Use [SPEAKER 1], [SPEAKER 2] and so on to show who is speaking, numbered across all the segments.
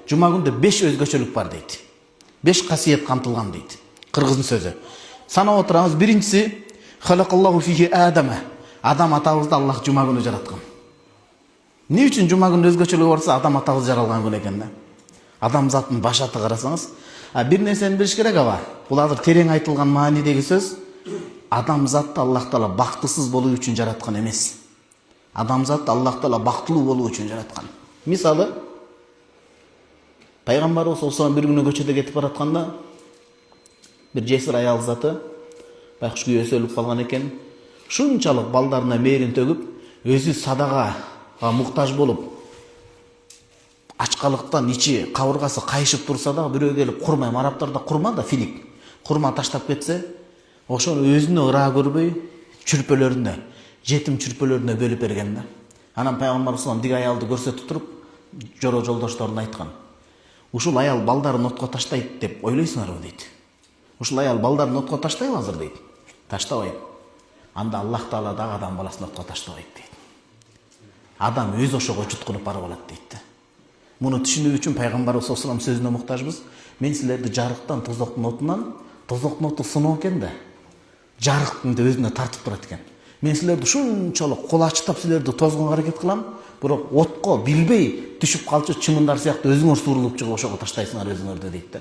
[SPEAKER 1] Жума күндө 5 өзгөчөлүк бар дейт. 5 касиет камтылган дейт. Кыргыздын сөзү. Санап отурабыз. Биринчиси халакаллаху фихи Адама. Адам атабызды Аллах жума күнү жараткан. Эмне үчүн жума күнү өзгөчөлүгү барса, адам атабыз жаралган күн экен да. Адам заттын башаты карасаңыз, бир нерсени билиш керек аба. Бул азыр терең айтылган маанидеги сөз. Адам затты Аллах Таала бактысыз болуу үчүн жараткан эмес. Адам затты Аллах Таала бактылуу болуу үчүн жараткан. Мисалы, Пайгамбарыбыз саллаллаху алейхи бир күнү көчөдө кетип баратканда, бир жесир аял заты байкуш күйөөсү өлүп калган экен. Шунчалык балдарына мээрин төгүп, өзү садагага муктаж болуп, ачкалыктан ичи кабыргасы кайышып турса да, бирөө келип курма, арабтарда курма да филик, курма таштап кетсе, ошону өзүнө ыраа көрбөй, чүрпөлөрүнө, жетим чүрпөлөрүнө бөлүп берген да. Анан Пайгамбар саллаллаху алейхи тиги аялды көрсөтүп туруп, жоро жолдошторуна айткан. Ушул аял балдарын отко таштайт деп ойлойсуңарбы дейт. Ушул аял балдарын отко таштайбы азыр дейт. Таштабайт. Анда Аллах Таала дагы адам баласын отко таштабайт дейт. Адам өз ошого чуткунуп барып алат дейт. Муну түшүнүү үчүн Пайгамбарыбыз саллаллаху алейхи сөзүнө муктажбыз. Мен силерди жарыктан, тозоктун отунан, тозоктун оту сыноо экен да, жарыктын да өзүнө тартып турат экен. Мен силерди ушунчалык кол ачтап силерди тозгонго аракет кылам, бирок отко билбей түшүп калчу чымындар сыяктуу өзүңөр суурулуп чыгып ошого таштайсыңар өзүңөрдү дейт да.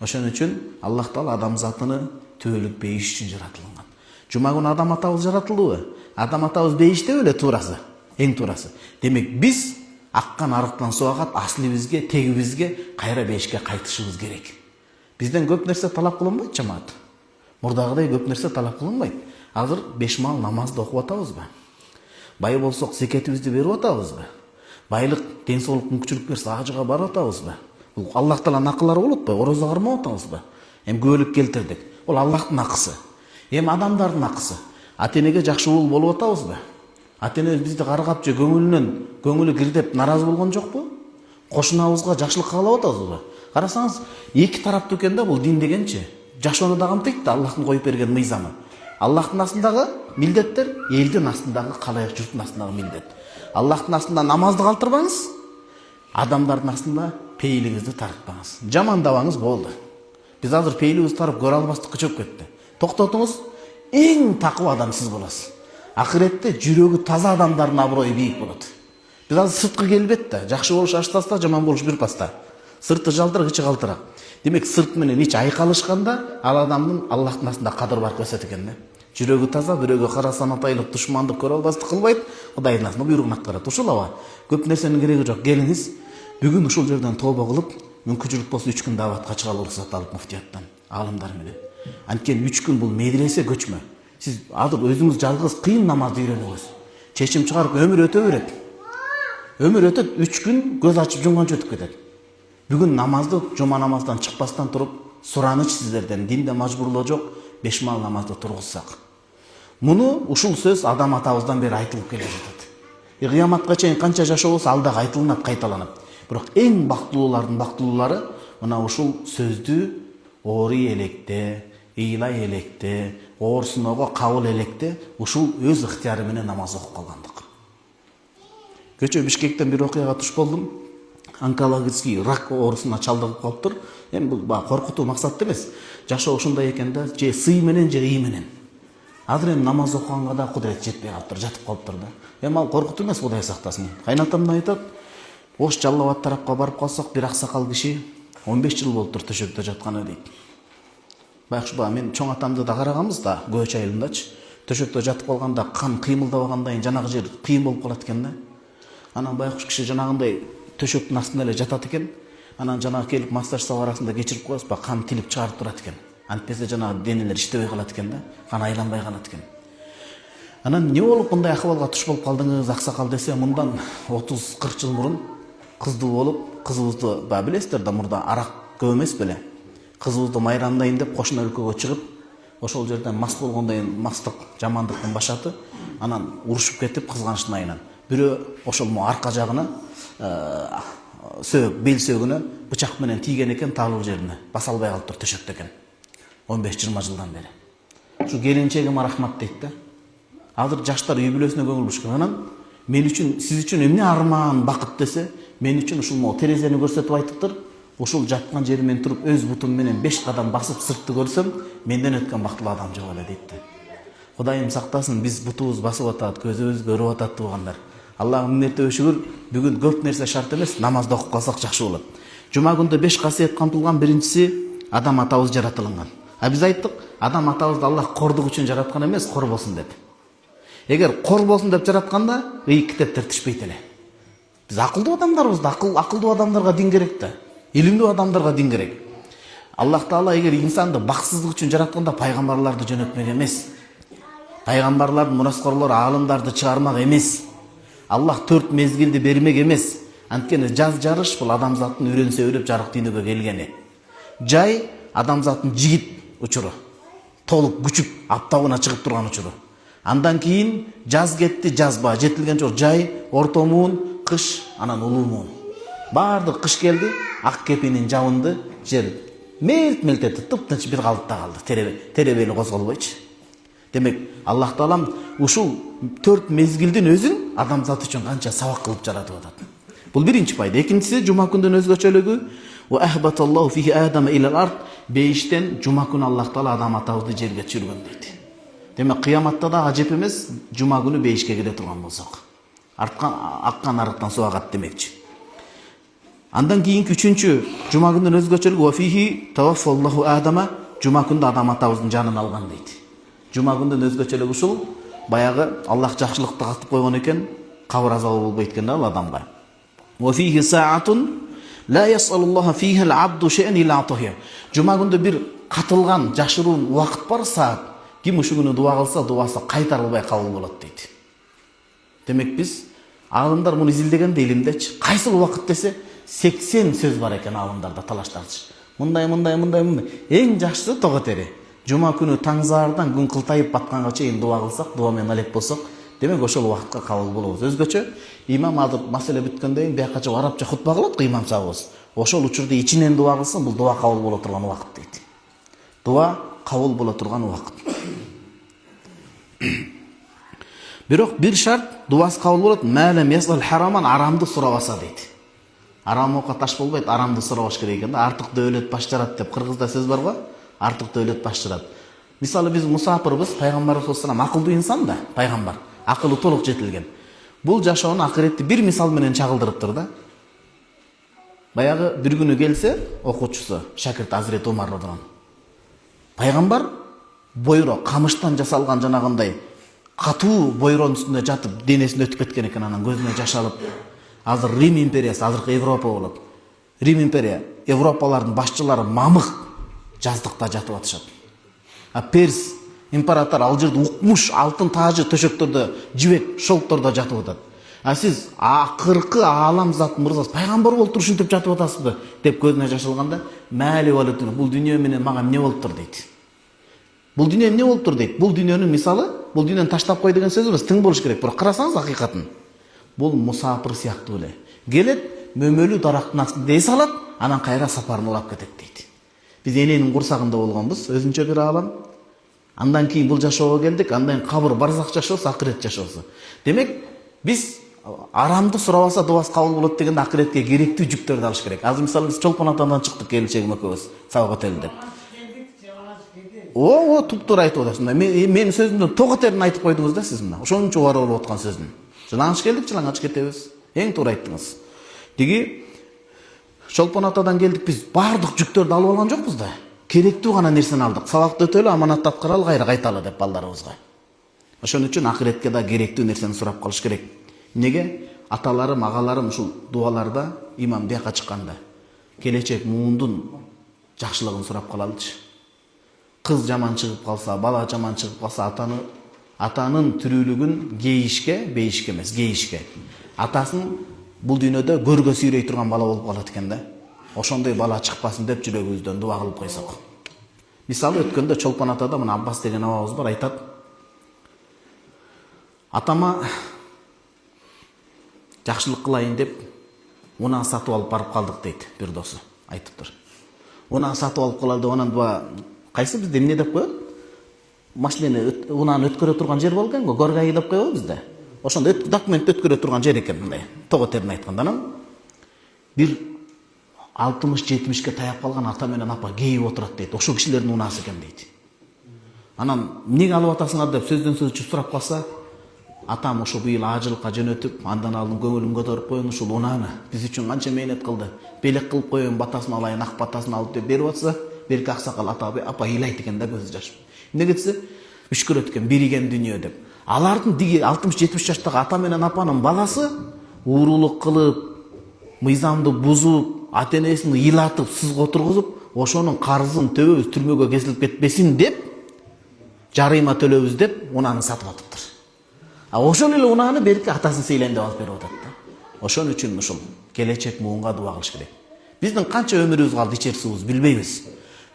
[SPEAKER 1] Ошон үчүн Аллах Таала адам затыны төөлүк бейиш үчүн жаратылган. Жума күнү адам атабыз жаратылдыбы? Адам атабыз бейиштеби эле туурасы, эң туурасы. Демек биз аккан арыктан суу агат, аслыбизге, тегибизге, кайра бейишке кайтышыбыз керек. Бизден көп нерсе талап кылынбайт жамаат. Мурдагыдай көп нерсе талап кылынбайт. Азыр 5 мал намазды окуп атабызбы? Бай болсок зекетибизди берип атабызбы? Байлык, ден соолук мүмкүнчүлүк берсе ажыга барып атабызбы? Бул Аллах Тааланын акылары болот го, орозо кармап атабызбы? Эми күбөлүк келтирдик. Бул Аллахтын акысы. Эми адамдардын акысы. Ата-энеге жакшы уул болуп атабызбы? Ата-энебиз бизди каргап же көңүлү кирдеп наразы болгон жокпу? Кошунабызга жакшылык каалап атабызбы? Карасаңыз, эки тараптуу экен да бул дин дегенчи. Жашоону да камтыйт да Аллахтын коюп берген мыйзамы. Аллахтын астындагы милдеттер, элдин астындагы калайык журттун астындагы милдет. Аллахтын астында намазды калтырбаңыз, адамдардын астында пейлиңизди тартпаңыз. Жамандабаңыз болду. Биз азыр пейлибизди тарып көрө албастыкка чыгып кетти. Токтотуңуз, эң такыба адам сиз болосуз. Акыретте жүрөгү таза адамдардын аброю бийик болот. Биз азыр сырткы келбет да, жакшы болуш аштаста, жаман болуш бир паста. Сырты жалтырак, ичи калтырак. Демек сырт менен ич айкалышканда ал адамдын Аллахтын астында кадыр бар көрсөт экен да. Жүрөгү таза, бирөөгө карасан атайлык душмандык көрө албастык кылбайт, Кудайдын астында буйругун аткарат. Ушул аба. Көп нерсенин кереги жок. Келиңиз, бүгүн ушул жерден тооба кылып, мүмкүнчүлүк болсо 3 күн даватка чыгалы уруксат алып муфтияттан, аалымдар менен. Анткени 3 күн бул медресе көчмө. Сиз азыр өзүңүз жалгыз кыйын намазды үйрөнүңүз. Чечим чыгарып өмүр өтө берет. Өмүр өтөт, 3 күн көз ачып жумганча өтүп кетет. Бүгүн намазды жума намаздан чыкпастан туруп, сураныч сиздерден динде мажбурлоо жок, 5 мал намазды тургузсак. Муну ушул сөз адам атабыздан бери айтылып келе жатат. Кыяматка чейин канча жашоо болсо ал дагы айтылынат, кайталанат. Бирок эң бактылуулардын бактылуулары мына ушул сөздү ори электе, ыйлай электе, оорсуноого кабыл электе ушул өз ыктыяры менен намаз окуп калгандык. Көчө Бишкектен бир окуяга туш болдум. Онкологический рак оорусуна чалдыгып калыптыр. Эми бул коркутуу максатта эмес. Жашоо ушундай экен да, же сый менен же ый менен. Азыр эми намаз окуганга да кудрет жетпей калыптыр, жатып калыптыр да. Эми ал коркутуу эмес, Кудай сактасын. Кайнатам айтат, Ош Жалал Абад тарапка барып калсак, бир аксакал киши 15 жыл болуптур төшөктө жатканы дейт. Байкуш ба, мен чоң атамды да караганбыз да, Көөч айылындачы. Төшөктө жатып калганда кан кыймылдабагандан жанагы жер кыйын болуп калат экен да. Анан байкуш киши жанагындай төшөктүн астында эле жатат экен. Анан жанагы келип массаж арасында кечирип коесуз ба, кан тилип чыгарып турат экен. Антпесе жанагы денелер иштебей калат экен да, кан айланбай калат экен. Анан эмне болуп мындай акыбалга туш болуп калдыңыз, аксакал десе, мындан 30-40 жыл мурун кыздуу болуп, кызыбызды билесиздер да, мурда арак көп эмес беле. Кызыбызды майрандайын деп кошуна өлкөгө чыгып, ошол жерден мас болгондон кийин мастык жамандыктын башаты, анан урушуп кетип кызганычтын айынан. Бирөө ошол арка жагына бел сөөгүнө бычак менен тийген экен, таалуу жерине. Баса албай калыптыр, төшөктө экен. 15-20 жылдан бери. Ушу келинчегиме рахмат дейт да. Азыр жаштар үй бүлөсүнө көңүл бурушкан. Анан Мен үчүн, сиз үчүн эмне арман, бакыт десе, мен үчүн ушул могу терезени көрсөтүп айтыптыр. Ушул жаткан жеримен туруп өз бутум менен 5 кадам басып сыртты көрсөм, менден өткөн бактылуу адам жок эле дейт. Кудайым сактасын, биз бутубуз басып атат, көзүбүз көрүп атат туугандар. Аллахым мынерте шүгүр, бүгүн көп нерсе шарт эмес, намазды окуп калсак жакшы болот. Жума күндө 5 касиет камтылган. Биринчиси, адам атабыз жаратылган. Биз айттык, адам атабызды Аллах кордук үчүн жараткан эмес, кор болсун деп. Эгер кор болсун деп жаратканда, китептер тишпейт эле. Биз акылдуу адамдарбыз, акылдуу адамдарга дин керек да. Илимдүү адамдарга дин керек. Аллах Таала эгер инсанды баксыздык үчүн жаратканда пайгамбарларды жөнөтмөк эмес. Пайгамбарлардын мураскорлору, аалымдарды чыгармак эмес. Аллах 4 мезгилди бермек эмес. Анткени жаз жарыш бул адамзаттын үйрөнсө үйрөп жарык дүйнөгө келгени. Жай адамзаттын жигит учуру. Толук күчүп аптабына чыгып турган учуру. Андан кийин жаз кетти, жазба жетилген жок. Жай, орто муун, кыш, анан улуу муун. Бардык кыш келди, ак кепинин жабынды, жер мелт-мелт этти, тып-тынч бир калыпта калды, теребели козголбойчу. Демек, Аллах Таалам ушул 4 мезгилдин өзүн адамзат үчүн канча сабак кылып жаратып атат. Бул биринчи пайда. Экинчиси, жума күндүн өзгөчөлүгү, ва ахбаталлаху фихи адама илал ард, бейиштен жума күнү Аллах Таала адам атабызды жерге түшүргөн дейт. Демек, кыяматта да ажеп эмес, жума күнү бейишке келе турган болсок. Аккан арыктан суу агат демекчи. Андан кийинки үчүнчү жума күндүн өзгөчөлүгү, ва фихи таваффаллаху адама, жума күндө адам атабыздын жанын алган дейт. Жума күндүн өзгөчөлүгү ушул, баягы Аллах жакшылыкты катып койгон экен, кабыр азабы болбойт экен да ал адамга. Ва фихи саатун ла ясалуллаха фиха ал-абду шай'ан illa атахия. Жума күндө бир катылган, жашыруун убакыт бар, саат. Ким ушул күнү дуа кылса, дуасы кайтарылбай кабыл болот дейт. Демек биз аалымдар муну изилдегенде илимдечи, кайсыл убакыт десе 80 сөз бар экен аалымдарда талаштарчы. Мындай. Эң жакшысы тога тери. Жума күнү таңзаардан күн кылтайып батканга чейин дуа кылсак, дуа менен алек болсок, демек ошол убакытка кабыл болобуз. Өзгөчө имам азыр маселе бүткөндөн кийин бияка чыгып арабча хутба кылат го имам сабыбыз. Ошол учурда ичинен дуа кылсын, бул дуа кабыл боло турган убакыт дейт. Дуа кабыл боло турган убакыт. Бирок бир шарт, дуасы кабыл болот, мәлем ясал хараман, арамды сурабаса дейт. Арам окка таш болбойт, арамды сурабаш керек экен да. Артык дөөлөт баш жарат деп кыргызда сөз бар го. Артык дөөлөт баш жарат. Мисалы биз мусапырбыз, пайгамбарыбыз салам акылдуу инсан да, пайгамбар. Акылы толук жетилген. Бул жашоону акыретти бир мисал менен чагылдырыптыр да. Баягы бир күнү келсе, окуучусу, шакирт Азирет Умар радыйаллаху анху. Пайгамбар бойро камыштан жасалган жанагындай катуу бойронун үстүндө жатып, денесин өтүп кеткен экен, анан көзүнө жаш алып, азыр Рим империясы, азыркы Европа болот. Рим империя, Европалардын башчылары мамык жаздыкта жатып атышат. Перс император ал жерде укмуш, алтын тажы төшөктөрдө, жибек шолктордо жатып атат. Сиз акыркы аалам зат мырзасы пайгамбар болуп туруп ушинтип жатып атасызбы деп көзүнө жаш алганда, мәли валутун, бул дүйнө менен мага эмне болуптур дейт. Бул дүйнө эмне болуптур дейт. Бул дүйнөнүн мисалы, бул дүйнөнү таштап кой деген сөз эмес, тың болуш керек. Бирок карасаңыз акыйкатын. Бул мусапыр сыяктуу эле. Келет, мөмөлүү дарактын астында эс алат, анан кайра сапарын улап кетет дейт. Биз эненин курсагында болгонбуз, өзүнчө бир аалам. Андан кийин бул жашоого келдик, андан кабыр барзак жашоосу, акырет жашоосу. Демек, биз арамды сурабаса дуасы кабыл болот дегенде акыретке керектүү жүктөрдү алыш керек. Азыр мисалы биз Чолпон атадан чыктык келинчегим экөөбүз, сабак өтөлүп. Туптуура айтып атасың. Мен сөзүмдөн тоо терин айтып койдуңуз да сиз мына. Ошончо убара болуп аткан сөздүн. Жылаңыш келдик, жылаңыч кетебиз. Эң туура айттыңыз. Диги Чолпон атадан келдик, биз бардык жүктөрдү алып алган жокпуз да. Керектүү гана нерсени алдык. Сабакты өтөлү, аманатты аткаралы, кайра кайталы деп балдарыбызга. Ошон үчүн акыретке да керектүү нерсени сурап калыш керек. Неге? Аталарым, агаларым ушул дуаларда имам бияка чыкканда келечек муундун жакшылыгын сурап калалычы. Кыз жаман чыгып калса, бала жаман чыгып калса, атанын тирүүлүгүн гейишке, бейишке эмес, гейишке. Атасын бул дүйнөдө көргө сүйрөй турган бала болуп калат экен да. Ошондой бала чыкпасын деп жүрөгүбүздөн дуа кылып койсок. Мисалы өткөндө Чолпон атада мына Аббас деген абабыз бар, айтат. Атама жакшылык кылайын деп унаа сатып алып барып калдык дейт бир досу, айтыптыр. Унаа сатып алып калды, анан дуа кайсы бизде эмне деп коет? Машинени унааны өткөрө турган жер болгон го, горгай деп коебуз бизде. ошондо документ өткөрө турган жер экен, мындай того терин айтканда. Анан бир 60-70ке таяп калган ата менен апа кейип отурат дейт. Ошол кишилердин унаасы экен дейт. Анан эмнеге алып атасыңар деп сөздөн сөз сурап калса, атам ошо быйыл ажылыкка жөнөтүп, андан алдын көңүлүм көтөрүп коюн, ушул унааны биз үчүн канча мээнет кылды. Белек кылып коюн, батасын алайын, ак батасын алып деп берип атса, берки аксакал апа ыйлайт экен да, көзү жаш. Эмне кетсе, үшкүрөт экен, бириген дүйнө деп. Алардын диги 60-70 жаштагы ата менен апанын баласы уурулук кылып, мыйзамды бузуп, ата-энесин ыйлатып, сызга отургузуп, ошонун карызын төбөбүз, түрмөгө кесилип кетпесин деп, жарыйма төлөбүз деп, унааны сатып атыптыр. Ошол эле унааны берки атасын сейлен деп алып берип атат да. Ошон үчүн ушул келечек муунга дуба кылыш керек. Биздин канча өмүрүбүз калды, ичер суубуз билбейбиз.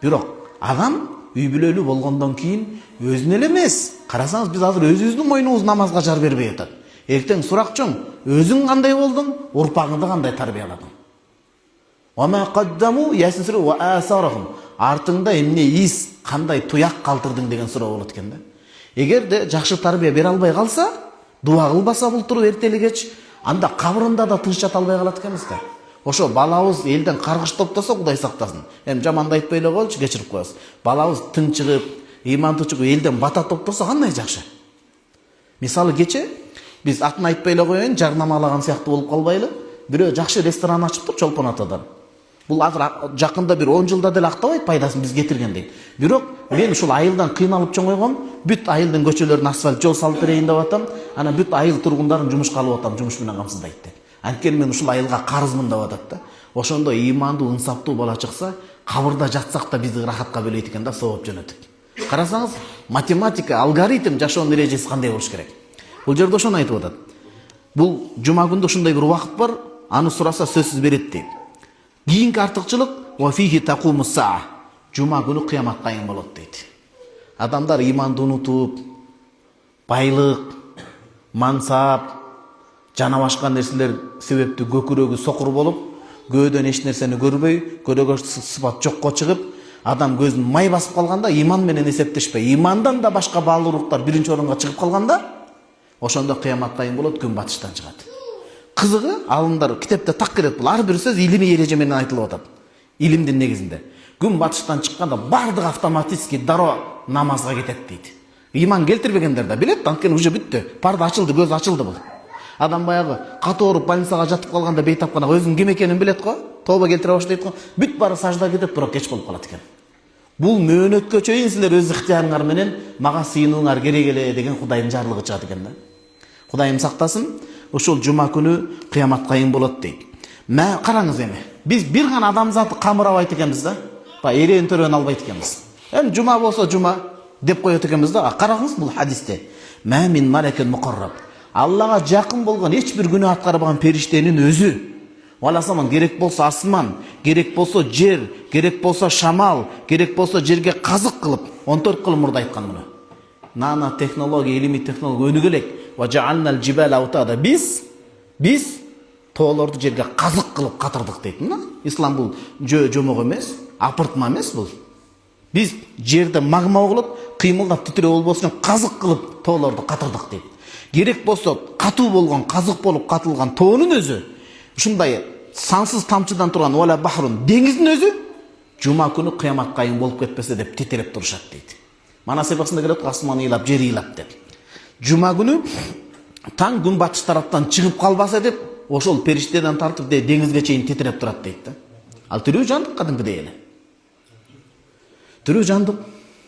[SPEAKER 1] Бирок адам үй бүлөлүү болгондон кийин өзүнө эле эмес, карасаңыз биз азыр өзүбүздүн мойнубуз намазга жар бербей атат. Эртең сурак чоң, өзүң кандай болдуң, урпагыңды кандай тарбияладың? Ва каддаму ясисру ва асарахум. Артыңда эмне из, кандай туяк калтырдың деген суроо болот экен да. Эгерде жакшы тарбия бере албай калса, дуа кылбаса бултуруп эртели кеч, анда кабырында да тыныч жата албай калат экенбиз да. Ошо балабыз элден каргыш топтосо, Кудай сактасын. Жаманды айтпай эле коелучу, кечирип коебуз. Балабыз тынчыгып, ыймандуу чыгып, элден бата топтосо кандай жакшы. Мисалы кече биз атын айтпай эле коеюн, жарнамалаган сыяктуу болуп калбайлы. Бирөө жакшы ресторан ачыптыр Чолпон атадан. Бул азыр жакында бир 10 жылда деле актабайт пайдасын биз кетирген дейт. Бирок мен ушул айылдан кыйналып чоңойгом, бүт айылдын көчөлөрүнө асфальт жол салып берейин деп атам. Анан бүт айыл тургундарын жумушка алып атам, жумуш менен камсыздайт деп. Анткени мен ушул айылга карызмын деп атат да. Ошондо ыймандуу, ынсаптуу бала чыкса, кабырда жатсак да бизди рахатка бөлөйт экен да, сооп жөнөтүп. Карасаңыз, математика, алгоритм жашоонун эрежеси кандай болуш керек? Бул жерде ошону айтып атат. Бул жума күндө ушундай бир убакыт бар, аны сураса сөзсүз берет дейт. Кийинки артыкчылык ва фихи тaqумус саа. Жума күнү кыямат кайым болот дейт. Адамдар ыйманды унутуп, байлык, мансап, жана башка нерселер себептүү көкүрөгү сокур болуп, көөдөн эч нерсени көрбөй, көрөгө сыпат жокко чыгып, адам көзүн май басып калганда, ыйман менен эсептешпей, ыймандан да башка баалуулуктар биринчи орунга чыгып калганда, ошондо кыямат кайым болот, күн батыштан чыгат. Кызыгы, алымдар китепте так келет, бул ар бир сөз илимий эреже менен айтылып атат. Илимдин негизинде. Күн батыштан чыкканда бардык автоматически дароо намазга кетет дейт. Ыйман келтирбегендер да билет, анткени уже бүттү. Парда ачылды, көз ачылды бул. Адам баягы каты ооруп больницага жатып калганда бейтапканага өзүнүн ким экенин билет го, тооба келтире баштайт го, бүт баары сажда кетет, бирок кеч болуп калат экен. Бул мөөнөткө чейин силер өз ыктыярыңар менен мага сыйынууңар керек эле деген Кудайдын жарлыгы чыгат экен да. Кудайым сактасын, ушул жума күнү кыямат кайым болот дейт. Караңыз эми, биз бир гана адамзатты камырабайт экенбиз да. Эреен төрөнү албайт экенбиз. Жума болсо жума деп коет экенбиз да. Караңыз бул хадисте. Ма мин малакин муқарраб. Аллага жакын болгон эч бир күнөө аткарбаган периштенин өзү. Валасаман керек болсо асман, керек болсо жер, керек болсо шамал, керек болсо жерге казык кылып, 14 кыл мурда айткан муну. Нано технология, илимий технология өнүгө элек. Ва жаалнал жибала аутада. Биз тоолорду жерге казык кылып катырдык дейт. Ислам бул жомок эмес, апыртма эмес бул. Биз жерде магма болот, кыймылдап титирөө болбосун казык кылып тоолорду катырдык дейт. Керек болсо катуу болгон казык болуп катылган тоонун өзү, ушундай сансыз тамчыдан турган вала бахрун деңиздин өзү жума күнү кыямат кайым болуп кетпесе деп титиреп турушат дейт. Мана сыйбасында келет асман ыйлап, жер ыйлап деп. Жума күнү таң күн батыш тараптан чыгып калбаса деп, ошол периштеден тартып деңизге чейин титиреп турат дейт да. Ал тирүү жандык кадимкидей эле. Тирүү жандык